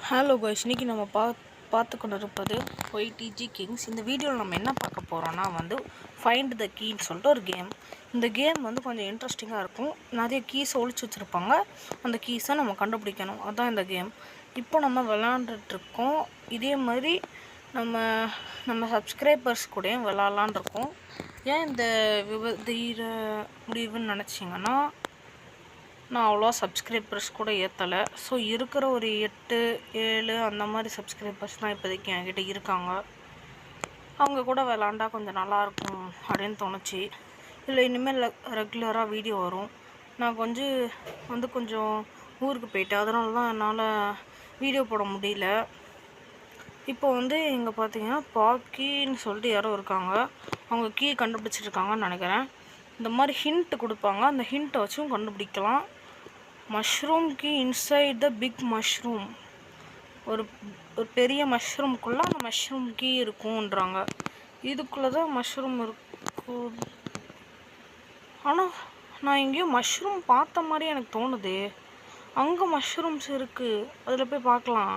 Hello guys, இன்றைக்கி நம்ம பார்த்து கொண்டு இருப்பது ஒய்டிஜி கிங்ஸ். இந்த வீடியோவில் நம்ம என்ன பார்க்க போகிறோன்னா ஃபைண்ட் த கீன்னு சொல்லிட்டு ஒரு கேம். இந்த கேம் கொஞ்சம் இன்ட்ரெஸ்டிங்காக இருக்கும். நிறைய கீஸை ஒழிச்சு வச்சுருப்பாங்க. அந்த கீஸை நம்ம கண்டுபிடிக்கணும். அதுதான் இந்த கேம். இப்போ நம்ம விளாண்டுட்ருக்கோம். இதே மாதிரி நம்ம சப்ஸ்கிரைபர்ஸ் கூடயும் விளாட்லான் இருக்கோம். ஏன் இந்த தீர முடிவுன்னு நினச்சிங்கன்னா, நான் அவ்வளோவா சப்ஸ்கிரைபர்ஸ் கூட ஏற்றலை. ஸோ இருக்கிற ஒரு 8-7 அந்த மாதிரி சப்ஸ்கிரைபர்ஸ் தான் இப்போதைக்கு என்கிட்ட இருக்காங்க. அவங்க கூட விளாண்டா கொஞ்சம் நல்லாயிருக்கும் அப்படின்னு தோணுச்சு. இதில் இனிமேல் ரெகுலராக வீடியோ வரும். நான் கொஞ்சம் ஊருக்கு போயிட்டேன். அதனால தான் என்னால் வீடியோ போட முடியல. இப்போ இங்கே பார்த்தீங்கன்னா பாக்கின்னு சொல்லிட்டு யாரோ இருக்காங்க. அவங்க கீ கண்டுபிடிச்சிருக்காங்கன்னு நினைக்கிறேன். இந்த மாதிரி ஹிண்ட் கொடுப்பாங்க. அந்த ஹிண்ட்டை வச்சும் கண்டுபிடிக்கலாம். Mushroom key inside the big mushroom. ஒரு பெரிய மஷ்ரூம்குள்ளே அந்த மஷ்ரூம் கீ இருக்குன்றாங்க. இதுக்குள்ளே தான் மஷ்ரூம் இருக்கும். ஆனால் நான் எங்கேயோ மஷ்ரூம் பார்த்த மாதிரி எனக்கு தோணுது. அங்கே மஷ்ரூம்ஸ் இருக்குது. அதில் போய் பார்க்கலாம்.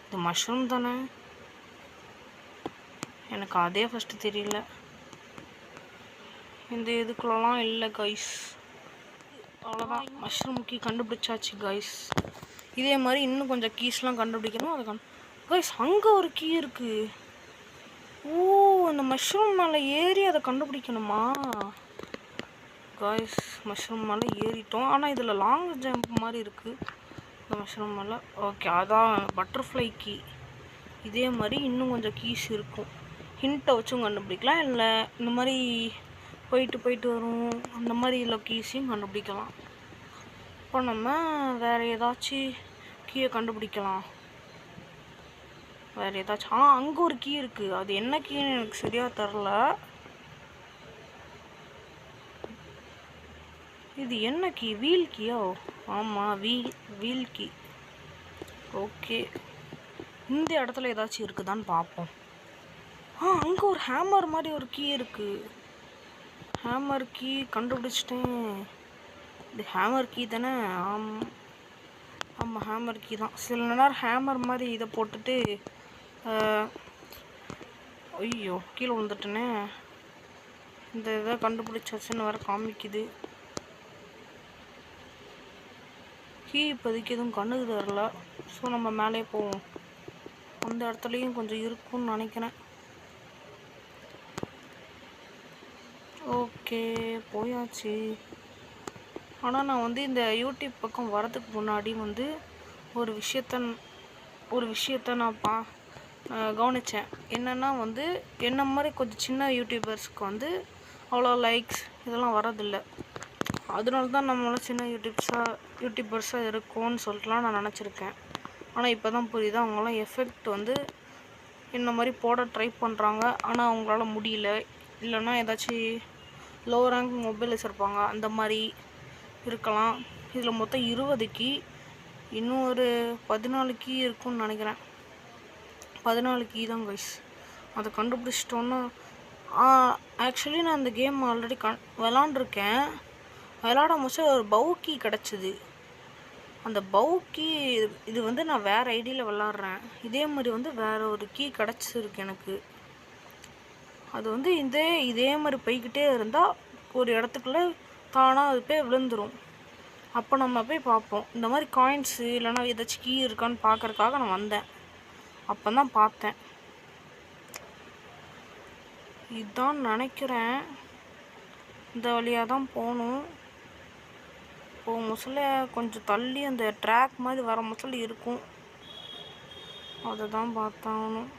இது மஷ்ரூம் தானே? எனக்கு அதே ஃபஸ்ட்டு தெரியல. இந்த இதுக்குள்ளலாம் இல்லை கைஸ். அவ்வளோதான், மஷ்ரூம் கீ கண்டுபிடிச்சாச்சு கைஸ். இதே மாதிரி இன்னும் கொஞ்சம் கீஸ்லாம் கண்டுபிடிக்கணும். அது கைஸ், அங்கே ஒரு கீ இருக்குது. ஓ, அந்த மஷ்ரூம் மேலே ஏறி அதை கண்டுபிடிக்கணுமா கைஸ்? மஷ்ரூம் மேலே ஏறிட்டோம். ஆனால் இதில் லாங் ஜம்ப் மாதிரி இருக்குது இந்த மஷ்ரூம் மேலே. ஓகே, அதான் பட்டர்ஃப்ளை கீ. இதே மாதிரி இன்னும் கொஞ்சம் கீஸ் இருக்கும். ஹிண்ட்டை வச்சும் கண்டுபிடிக்கலாம். இல்லை இந்த மாதிரி போயிட்டு வரும் அந்த மாதிரி கீஸையும் கண்டுபிடிக்கலாம். இப்போ நம்ம வேறு ஏதாச்சும் கீயை கண்டுபிடிக்கலாம். வேறு ஏதாச்சும் அங்கே ஒரு கீ இருக்குது. அது என்ன கீன்னு எனக்கு சரியாக தெரில. இது என்ன கீ? வீல் கீயோ? ஆமாம், வீல் கீ. ஓகே, இந்த இடத்துல ஏதாச்சும் இருக்குதான்னு பார்ப்போம். அங்கே ஒரு ஹேமர் மாதிரி ஒரு கீ இருக்குது. ஹேமர் கீ கண்டுபிடிச்சிட்டேன். இது ஹேமர் கீ தானே? ஆமாம், ஹேமர் கீ தான். சில நேரம் ஹேமர் மாதிரி இதை போட்டுட்டு ஐயோ கீழே விழுந்துட்டேனே. இந்த இதை கண்டுபிடிச்சாச்சுன்னு வேறு காமிக்குது. கீ இப்போதைக்கு எதுவும் கண்ணுக்கு தரல. ஸோ நம்ம மேலே போவோம். அந்த இடத்துலையும் கொஞ்சம் இருக்குன்னு நினைக்கிறேன். ஓகே, போயாச்சு. ஆனால் நான் இந்த யூடியூப் பக்கம் வரதுக்கு முன்னாடி ஒரு விஷயத்த நான் கவனித்தேன். என்னென்னா என்ன மாதிரி கொஞ்சம் சின்ன யூடியூபர்ஸ்க்கு அவ்வளோ லைக்ஸ் இதெல்லாம் வரதில்லை. அதனால தான் நம்மளாம் சின்ன யூடியூபர்ஸாக இருக்கோன்னு சொல்லிட்டுலாம் நான் நினச்சிருக்கேன். ஆனால் இப்போ தான் புரியுது. அவங்களாம் எஃபெக்ட் என்ன மாதிரி போட ட்ரை பண்ணுறாங்க. ஆனால் அவங்களால முடியல. இல்லைன்னா ஏதாச்சும் லோ ரேங்க் மொபைல் வச்சுருப்பாங்க, அந்த மாதிரி இருக்கலாம். இதில் மொத்தம் 20 கீ, இன்னும் ஒரு 14 கீ இருக்குன்னு நினைக்கிறேன். 14 கீ தான் கைஸ். அதை கண்டுபிடிச்சிட்டோன்னா ஆக்சுவலி நான் அந்த கேம் ஆல்ரெடி விளாண்டுருக்கேன். விளாட முடிச்சு ஒரு பவு கீ கிடச்சிது. அந்த பவு கீ இது நான் வேறு ஐடியில் விளாட்றேன். இதே மாதிரி வேறு ஒரு கீ கிடச்சிருக்கு எனக்கு. அது இதே மாதிரி போய்கிட்டே இருந்தால் ஒரு இடத்துக்குள்ளே தானாக அது போய் விழுந்துடும். அப்போ நம்ம போய் பார்ப்போம். இந்த மாதிரி காயின்ஸு இல்லைன்னா ஏதாச்சும் கீ இருக்கான்னு பார்க்குறதுக்காக நான் வந்தேன். அப்போ தான் பார்த்தேன். இதுதான் நினைக்கிறேன். இந்த வழியாக தான் போகணும். முசல கொஞ்சம் தள்ளி அந்த ட்ராக் மாதிரி வர முசல இருக்கும். அதை தான் பார்த்தாகணும்.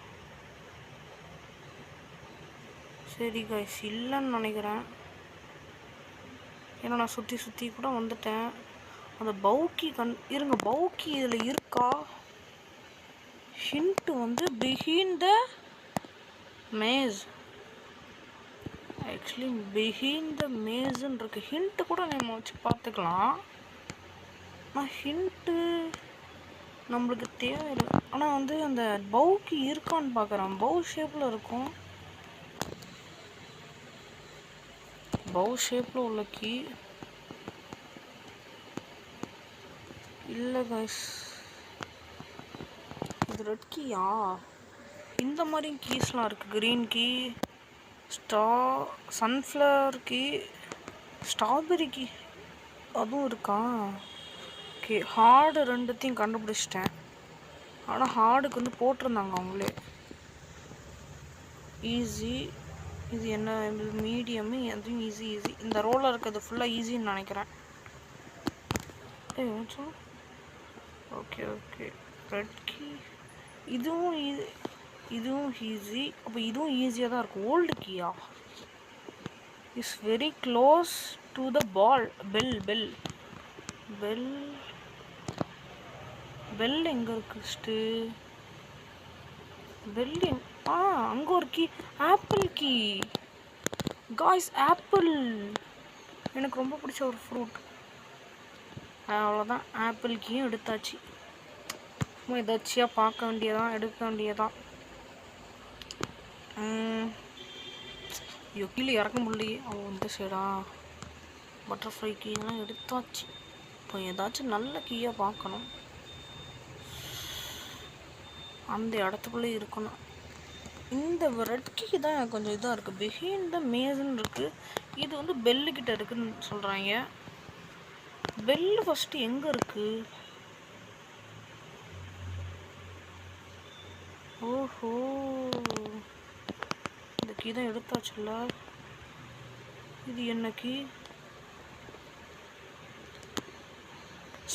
சரி கைஸ், இல்லைன்னு நினைக்கிறேன். ஏன்னா நான் சுற்றி கூட வந்துட்டேன். அந்த பவுக்கி இருங்க, பவுக்கி இதில் இருக்கா? Hint behind the maze. Actually behind the மேஸ்ன்னு இருக்கு. ஹிண்ட்டு கூட நம்ம வச்சு பார்த்துக்கலாம். ஆனால் ஹிண்ட்டு நம்மளுக்கு தேவையில்லை. ஆனால் அந்த பவுக்கி இருக்கான்னு பார்க்குறேன். பவு ஷேப்பில் இருக்கும். பவு ஷேப்பில் உள்ள கீ இல்லை கைஸ். ரெட் கீயா? இந்த மாதிரி கீஸ்லாம் இருக்குது. Green key, sunflower key, strawberry key அதுவும் இருக்கா? ஓகே, ஹார்டு ரெண்டுத்தையும் கண்டுபிடிச்சிட்டேன். ஆனால் ஹார்டுக்கு வந்து போட்டிருந்தாங்க அவங்களே. ஈஸி, இது என்ன மீடியமு, அதுவும் ஈஸி. இந்த ரோலில் இருக்கிறது ஃபுல்லாக ஈஸின்னு நினைக்கிறேன். ஓகே ரெட் கீ, இதுவும் ஈஸி. அப்போ இதுவும் ஈஸியாக தான் இருக்கும். ஓல்டு கீயா? Is very close to the ball. Bell எங்கே இருக்கு? அங்கே ஒரு key, apple key. Guys, apple எனக்கு ரொம்ப பிடிச்ச ஒரு ஃப்ரூட். அவ்வளோதான், ஆப்பிள் கீயும் எடுத்தாச்சு. எதாச்சியாக பார்க்க வேண்டியதான், எடுக்க வேண்டியதான். ஐயோ, கீழே இறக்க முடியலையே. இந்த சைடா பட்டர்ஃப்ளை கீயெல்லாம் எடுத்தாச்சு. இப்போ ஏதாச்சும் நல்ல கீயாக பார்க்கணும். அந்த இடத்துக்குள்ளே இருக்கணும். இந்த ரெட் கீ தான் கொஞ்சம் இதாக இருக்குது. பிஹைண்ட் த மேஸ்ன்னு இருக்குது. இது வந்து பெல்லுக்கிட்ட இருக்குதுன்னு சொல்கிறாங்க. பெல்லு ஃபஸ்ட்டு எங்கே இருக்குது? ஓஹோ, இந்த கீ தான் எடுத்தாச்சுல்ல. இது என்ன கீ?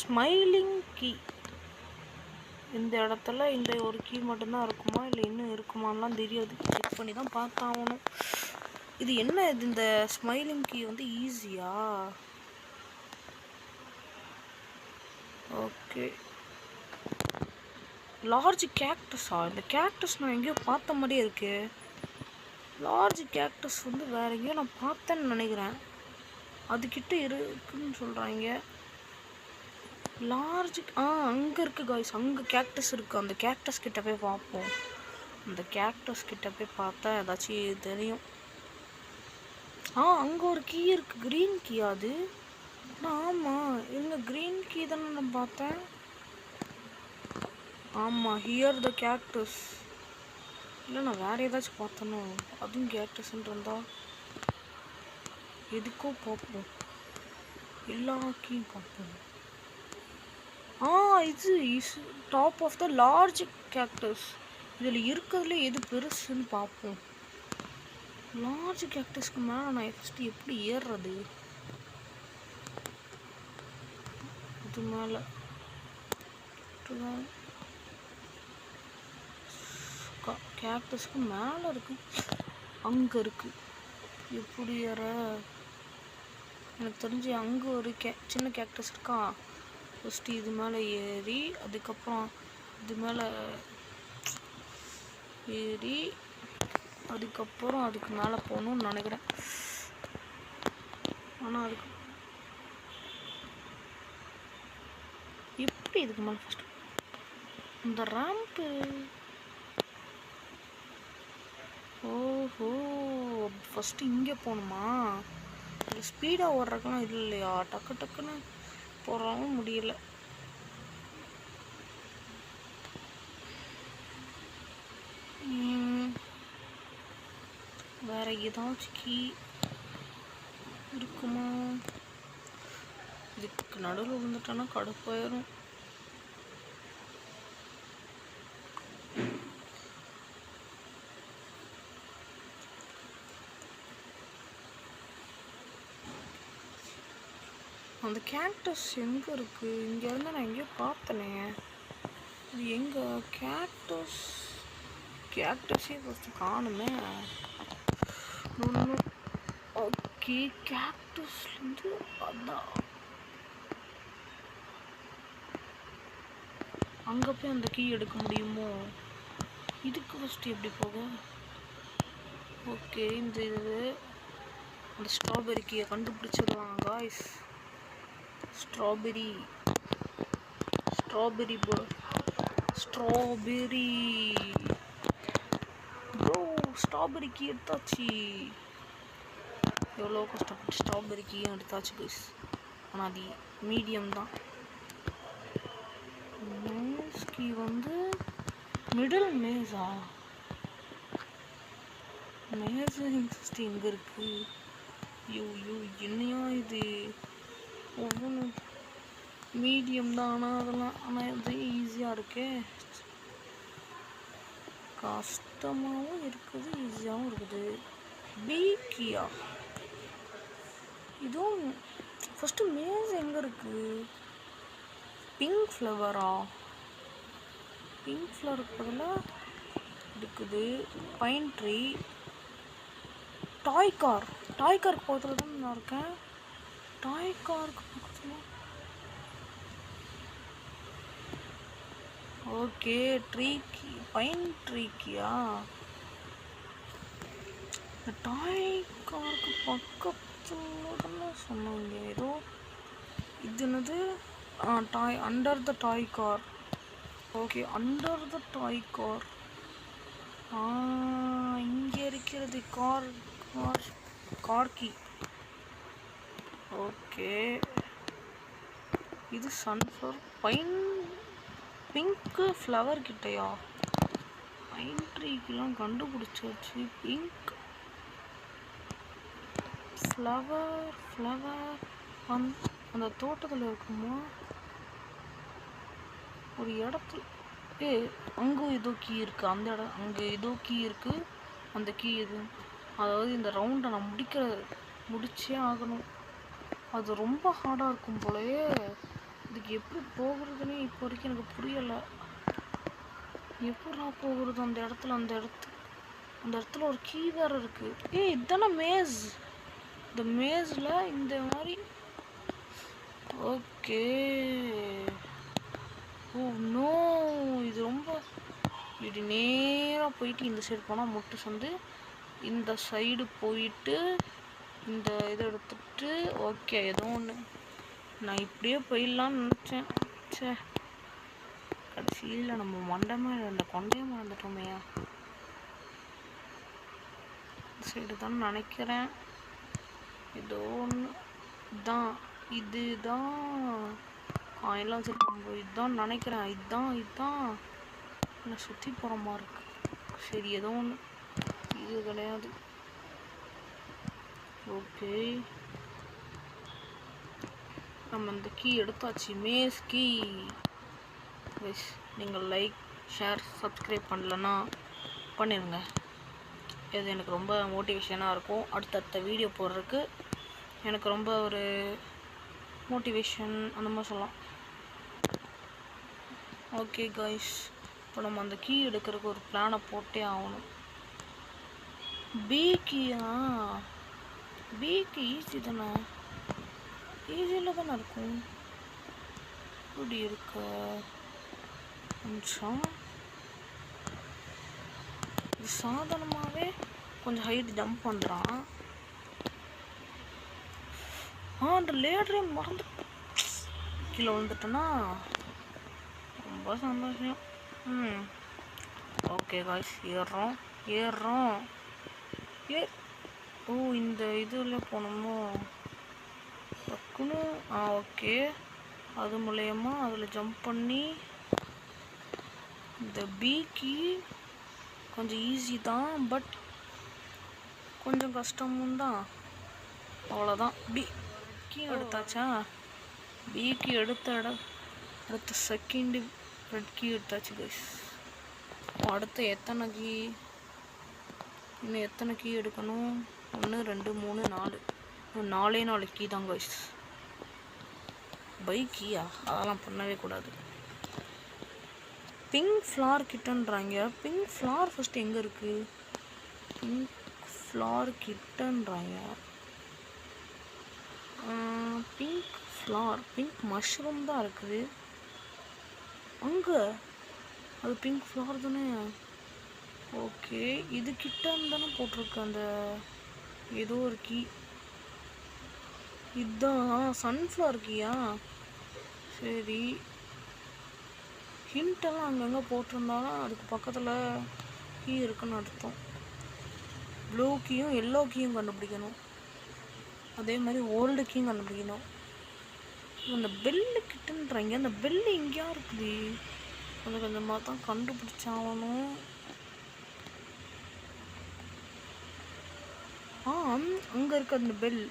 Smiling key. இந்த இடத்துல இந்த ஒரு கீ மட்டும்தான் இருக்குமா, இல்லை இன்னும் இருக்குமான்லாம் தெரியாது. செக் பண்ணி தான் பார்த்தாகணும். இது என்ன? இது இந்த ஸ்மைலிங் கீ வந்து ஈஸியா? ஓகே, லார்ஜ் கேக்டஸா? இந்த கேக்டஸ் நான் எங்கேயோ பார்த்த மாதிரியே இருக்கு. லார்ஜ் கேக்டஸ் வந்து வேற எங்கேயோ நான் பார்த்தேன்னு நினைக்கிறேன். அதுக்கிட்ட இருக்குன்னு சொல்கிறாங்க. லார்ஜ் அங்கே இருக்குது காய்ஸ். அங்கே கேக்டஸ் இருக்குது. அந்த கேக்டஸ் கிட்ட போய் பார்ப்போம். அந்த கேக்டஸ் கிட்ட போய் பார்த்தா ஏதாச்சும் தெரியும். அங்கே ஒரு கீ இருக்குது. க்ரீன் கீ அது? ஆமாம், இங்கே க்ரீன் கீ தானே நான் பார்த்தேன். ஆமாம், ஹியர் த கேக்டஸ். இல்லை, நான் வேறு ஏதாச்சும் பார்த்தனோ? அதுவும் கேக்டஸ்ன்னு இருந்தா எதுக்கோ பார்ப்போம். எல்லா கீயும் பார்ப்போம். இது is top of the large cactus. இதில் இருக்கிறதுல எது பெருசுன்னு பார்ப்போம். லார்ஜ் கேக்டஸ்க்கு மேலே நான் ஃபஸ்ட்டு எப்படி ஏறுறது? இது மேலே கேக்டஸ்க்கு மேலே இருக்கு. அங்கே இருக்கு. எப்படி ஏற? எனக்கு தெரிஞ்சு அங்கே ஒரு சின்ன கேக்டஸ் இருக்கா. ஃபஸ்ட்டு இது மேலே ஏறி, அதுக்கப்புறம் இது மேலே ஏறி, அதுக்கப்புறம் அதுக்கு மேலே போகணும்னு நினைக்கிறேன். ஆனால் அதுக்கு எப்படி இதுக்கு மேலே ஃபஸ்ட்டு இந்த ரேம்ப்பு? ஓஹோ, ஃபஸ்ட்டு இங்கே போகணுமா? ஸ்பீடாக ஓடுறதுக்கெல்லாம் இது இல்லையா? டக்குன்னு போகிறவும் முடியல. வேற ஏதாச்சும் கீ இருக்குமா? இதுக்கு நடுவில் விழுந்துட்டோன்னா கடுப்பாயிரும். அந்த கேக்டஸ் எங்கே இருக்குது? இங்கேருந்து நான் எங்கேயோ பார்த்தனே. இது எங்கே? கேக்டஸே ஃபஸ்ட்டு காணுமே. ஓகே, கேக்டஸ்லேருந்து அதான் அங்கே போய் அந்த கீ எடுக்க முடியுமோ? இதுக்கு ஃபஸ்ட்டு எப்படி போக? ஓகே, இந்த இது அந்த ஸ்ட்ராபெரி கீயை கண்டுபிடிச்சிடலாம் guys. Strawberry bro, strawberry key எடுத்தாச்சு. எவ்வளோ கஷ்டப்பட்டு ஸ்ட்ராபெரி கீயும் எடுத்தாச்சு கைஸ். ஆனால் அது மீடியம் தான். கீ வந்து மிடில் மேஸா? மேஸ் எங்கே இருக்கு? ஐயோ என்னையா இது? ஒவ்வொன்றும் மீடியம் தான், ஆனால் இது ஈஸியாக இருக்கே. கஷ்டமாகவும் இருக்குது, ஈஸியாகவும் இருக்குது. பீக்கியா? இதுவும் ஃபஸ்ட்டு மேஸ் எங்கே இருக்குது? பிங்க் ஃப்ளவரா? பிங்க் ஃப்ளவருக்கு பதிலாக இருக்குது பைன் ட்ரீ. டாய் காருக்கு பக்கத்தில் தான் நான் இருக்கேன். டாய் காருக்கு பக்கத்தில் ஓகே. ட்ரீக்கி பைன் ட்ரீக்கியா? இந்த டாய் காருக்கு பக்கத்தில் தானே சொன்னாங்க ஏதோ. இது என்னது? Toy under the toy car. Okay, under the toy car. இங்கே இருக்கிறது கார் கீ. ஓகே, இது சன்ஃப்ளவர். பிங்க்கு ஃப்ளவர் கிட்டையா? பைன் ட்ரீக்கெலாம் கண்டுபிடிச்சாச்சு. பிங்க் ஃப்ளவர் அந்த தோட்டத்தில் இருக்குமா? ஒரு இடத்துல அங்கே ஏதோ கீ இருக்குது. அந்த இடம் அங்கே ஏதோ கீ இருக்குது. அந்த கீ எது? அதாவது இந்த ரவுண்டை நான் முடிச்சே ஆகணும். அது ரொம்ப ஹார்டாக இருக்கும் போலயே. இதுக்கு எப்படி போகிறதுனே இப்போ வரைக்கும் எனக்கு புரியலை. எப்படா போகிறது அந்த இடத்துல ஒரு கீ வேறு இருக்குது. இதுதானே மேஸ்? இந்த மேஸில் இந்த மாதிரி. ஓகே. ஓ நோ, இது ரொம்ப இப்படி நேராக போயிட்டு இந்த சைடு போனால் முட்டு சந்து, இந்த சைடு போயிட்டு இந்த இதை எடுத்துட்டு. ஓகே, ஏதோ ஒன்று. நான் இப்படியே போயிடலான்னு நினச்சேன். சே, கடைசியில் நம்ம இந்த கொண்டையை மறந்துட்டோமையா. இந்த சைடு தான் நினைக்கிறேன். ஏதோ ஒன்று தான். இதுதான் காயெல்லாம் வச்சுருக்கோம். இதுதான் நினைக்கிறேன். இதுதான் என்னை சுற்றி போகிற மாதிரி இருக்கு. சரி, ஏதோ ஒன்று. இது கிடையாது. ஓகே, நம்ம இந்த கீ எடுத்தாச்சு. Maze key. நீங்கள் லைக், ஷேர், சப்ஸ்கிரைப் பண்ணலன்னா பண்ணிடுங்க. இது எனக்கு ரொம்ப மோட்டிவேஷனாக இருக்கும். அடுத்தடுத்த வீடியோ போடுறதுக்கு எனக்கு ரொம்ப ஒரு மோட்டிவேஷன் அந்த மாதிரி சொல்லலாம். ஓகே கைஸ், இப்போ நம்ம அந்த கீ எடுக்கிறதுக்கு ஒரு பிளானை போட்டே ஆகணும். பீக்கியா? பீக்கு ஈஸி தானே? ஈஸியில் தானே இருக்கும். இப்படி இருக்க நிமிஷம். இது சாதாரணமாகவே கொஞ்சம் ஹைட் ஜம்ப் பண்ணுறான். அந்த லேடரே மறந்து கீழே விழுந்துட்டேன்னா ரொம்ப சந்தோஷம். Okay guys, ஏறுறோம். ஓ, இந்த இதில் போனோமோ டக்குன்னு. ஓகே, அது மூலயமா அதில் ஜம்ப் பண்ணி இந்த பீக்கி கொஞ்சம் ஈஸி தான், பட் கொஞ்சம் கஷ்டமும் தான். அவ்வளோதான். கீ எடுத்தாச்சா? பீக்கி அடுத்த செகண்டு ரெட் கீ எடுத்தாச்சு கைஸ். அடுத்து இன்னும் எத்தனை கீ எடுக்கணும்? 1 2 3 4. 4 கீ தான் கைஸ். கீயா? அதெல்லாம் பண்ணவே கூடாது. பிங்க் ஃப்ளார் கிட்டன்றாங்க. பிங்க் ஃப்ளார் ஃபஸ்ட்டு எங்கே இருக்குது? பிங்க் ஃப்ளார் கிட்டன்றாங்க. பிங்க் மஷ்ரூம் தான் இருக்குது அங்கே. அது பிங்க் ஃப்ளவர் தானே? ஓகே, இது கிட்டன்னு தானே போட்டிருக்கு அந்த ஏதோ ஒரு கீ. இதுதான் சன்ஃப்ளவர் கீயா? சரி, ஹிண்டெல்லாம் அங்கங்கே போட்டிருந்தாலும் அதுக்கு பக்கத்தில் கீ இருக்குன்னு அர்த்தம். ப்ளூ கீயும் எல்லோ கீயும் கண்டுபிடிக்கணும். அதே மாதிரி ஓல்டு கீயும் கண்டுபிடிக்கணும். அந்த பெல்லு கிட்டன்றாங்க. அந்த பெல்லு எங்கேயா இருக்குது? கொஞ்சம் கொஞ்சமாக தான் கண்டுபிடிச்சாகணும். அங்கே இருக்க அந்த பெல்,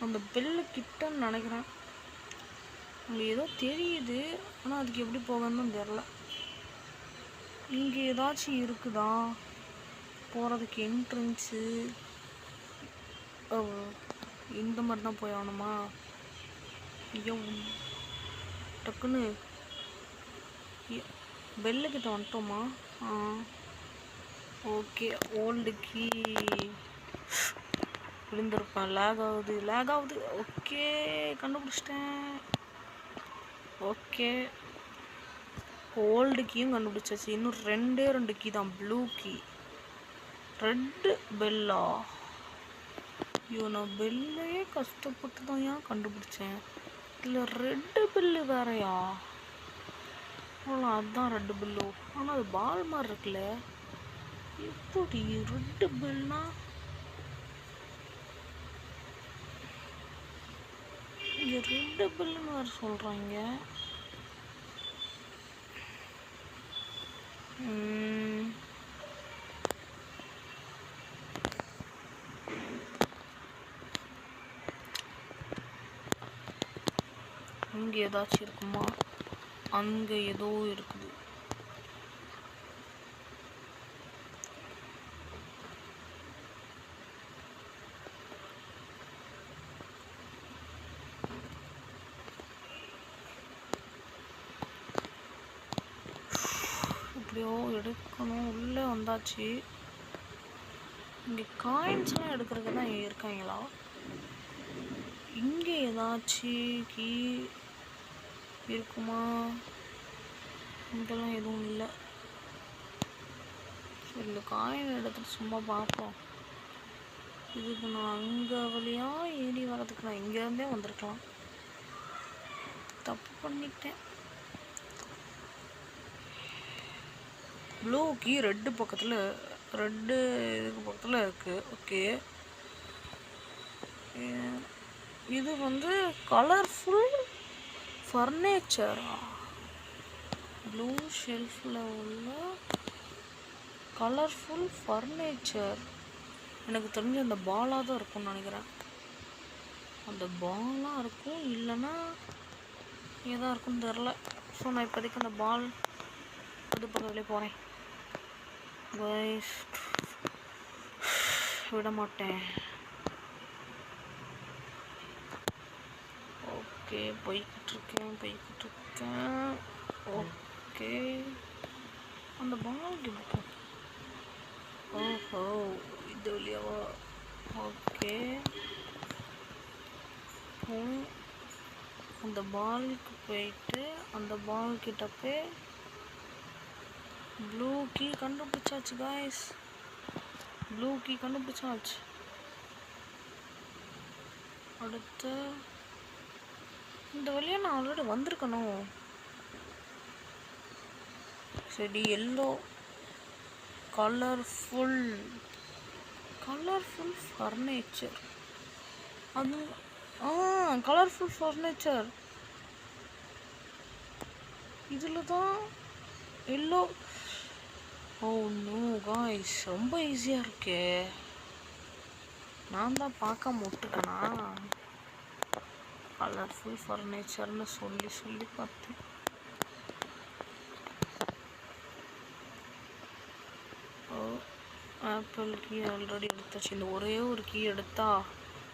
அந்த பெல்லு கிட்டன்னு நினைக்கிறேன். அங்கே ஏதோ தெரியுது, ஆனால் அதுக்கு எப்படி போகணும்னு தெரில. இங்கே ஏதாச்சும் இருக்குதா போகிறதுக்கு என்ட்ரன்ஸு? இந்த மாதிரி தான் போய் ஆகணுமா? ஐயோ, டக்குன்னு பெல்லுக்கிட்ட வந்துட்டோமா? ஓகே, ஓல்டு கீ விழுந்திருப்பேன். லேக் ஆகுது. ஓகே, கண்டுபிடிச்சிட்டேன். ஓகே, ஓல்டு கீயும் கண்டுபிடிச்சாச்சு. இன்னும் 2 கீ தான். ப்ளூ கீ, ரெட்டு பெல்லா. ஐயோ, நான் பெல்லையே கஷ்டப்பட்டு தான் ஏன் கண்டுபிடிச்சேன். இல்லை, ரெட்டு பெல்லு வேறையா? அதுதான் ரெட்டு பெல்லு. ஆனால் அது பால் மாதிரி இருக்குல்ல. எப்படி ரெட்டு பெல்னா? இங்கே ரெட்டு பெல்லுன்னு வேறு சொல்கிறாங்க. அங்கே ஏதாச்சும் இருக்குமா? அங்கே ஏதோ இருக்குது. எப்படியோ எடுக்கணும். உள்ளே வந்தாச்சு. இங்கே காயின்ஸ்லாம் எடுக்கிறதுக்கு தான் இருக்காங்களா? இங்கே ஏதாச்சும் கீ இருக்குமா? இங்கெல்லாம் எதுவும் இல்லை. சரி, இந்த காயின் எடுத்துட்டு சும்மா பார்ப்போம். இதுக்கு நான் அங்கே வழியாக ஏறி வர்றதுக்கு நான் இங்கேருந்தே வந்திருக்கலாம். தப்பு பண்ணிட்டேன். ப்ளூ கீ ரெட்டு பக்கத்தில், ரெட்டு இதுக்கு பக்கத்தில் இருக்குது. ஓகே, இது வந்து கலர்ஃபுல் ஃபர்னிச்சரா? ப்ளூ ஷெல்ஃபில் உள்ள கலர்ஃபுல் ஃபர்னிச்சர். எனக்கு தெரிஞ்ச அந்த பாலாக தான் இருக்கும்னு நினைக்கிறேன். அந்த பாலாக இருக்கும், இல்லைன்னா ஏதா இருக்குன்னு தெரில. ஸோ நான் இப்போதைக்கு அந்த பால் அது பக்கத்துலேயே போகிறேன். விட மாட்டேன். ஓகே, போய்கிட்டு இருக்கேன். ஓகே, அந்த பால் இருக்கும். ஓஹோ, இது வழியாவா? ஓகே, அந்த பாலுக்கு போயிட்டு அந்த பால் கிட்ட போய் ப்ளூ கீ கண்டுபிடிச்சாச்சு காய்ஸ். ப்ளூ கீ கண்டுபிடிச்சாச்சு. அடுத்து இந்த வழியாக நான் ஆல்ரெடி வந்திருக்கணும். சரி, எல்லோ கலர்ஃபுல் ஃபர்னிச்சர். அது கலர்ஃபுல் ஃபர்னிச்சர் இதில் தான் எல்லோ. ஓ நோ காய்ஸ், ரொம்ப ஈஸியாக இருக்கே. நான் தான் பார்க்காம விட்டுட்டேனா? கலர்ஃபுல் ஃபர்னிச்சர்னு சொல்லி பார்த்தேன். ஆப்பிள் கீ ஆல்ரெடி எடுத்தாச்சு. இந்த ஒரே ஒரு கீ எடுத்தா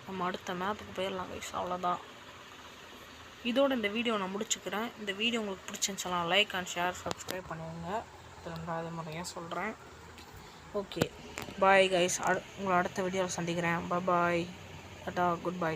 நம்ம அடுத்த மேப்புக்கு போயிடலாம் கைஸ். அவ்வளோதான். இதோட இந்த வீடியோ நான் முடிச்சுக்கிறேன். இந்த வீடியோ உங்களுக்கு பிடிச்சிருந்துச்சுன்னா லைக் அண்ட் ஷேர், சப்ஸ்கிரைப் பண்ணுவாங்க. ரெண்டாவது முறையாக சொல்கிறேன். Okay, bye guys. உங்களை அடுத்த வீடியோவில் சந்திக்கிறேன். பாய், டாடா, குட் பை.